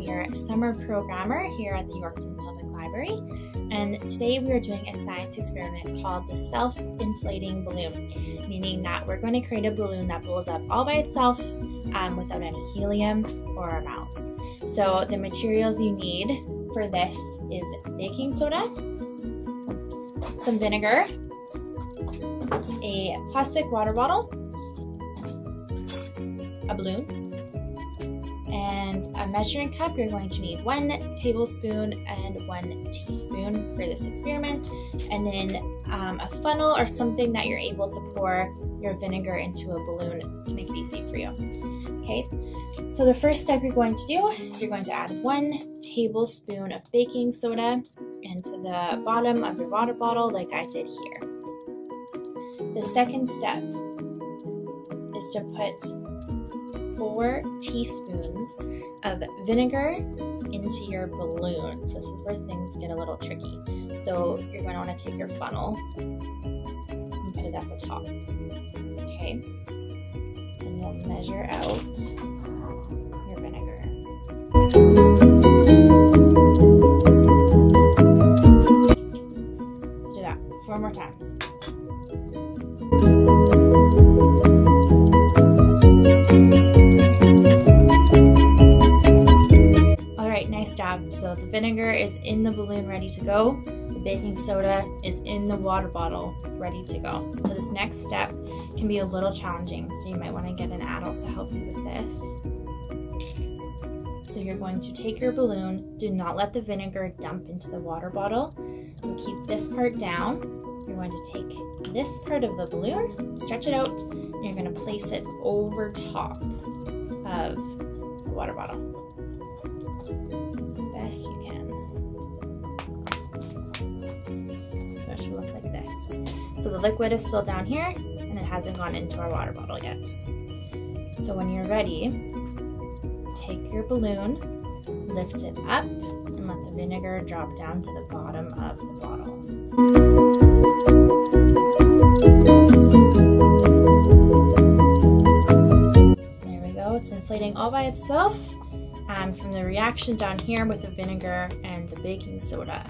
your summer programmer here at the Yorkton Public Library, and today we are doing a science experiment called the self-inflating balloon, meaning that we're going to create a balloon that blows up all by itself without any helium or our mouths. So the materials you need for this is baking soda, some vinegar, a plastic water bottle, a balloon, and a measuring cup. You're going to need 1 tablespoon and 1 teaspoon for this experiment, and then a funnel or something that you're able to pour your vinegar into a balloon to make it easy for you. Okay, so the first step you're going to do is you're going to add 1 tablespoon of baking soda into the bottom of your water bottle like I did here. The second step is to put 4 teaspoons of vinegar into your balloon. So this is where things get a little tricky. So you're going to want to take your funnel and put it at the top. Okay, and you'll measure out your vinegar. Let's do that 4 more times. So the vinegar is in the balloon ready to go. The baking soda is in the water bottle ready to go. So this next step can be a little challenging, so you might want to get an adult to help you with this. So you're going to take your balloon. Do not let the vinegar dump into the water bottle. So keep this part down. You're going to take this part of the balloon, stretch it out, and you're going to place it over top of the water bottle. Best you can. So it should look like this. So the liquid is still down here and it hasn't gone into our water bottle yet. So when you're ready, take your balloon, lift it up, and let the vinegar drop down to the bottom of the bottle. So there we go, it's inflating all by itself. From the reaction down here with the vinegar and the baking soda.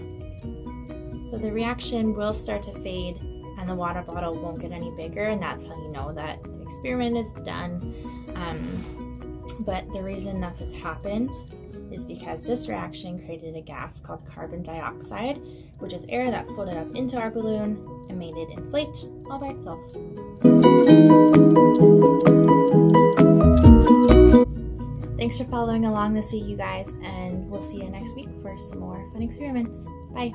So the reaction will start to fade and the water bottle won't get any bigger, and that's how you know that the experiment is done. But the reason that this happened is because this reaction created a gas called carbon dioxide, which is air that floated up into our balloon and made it inflate all by itself. Thanks for following along this week, you guys, and we'll see you next week for some more fun experiments. Bye!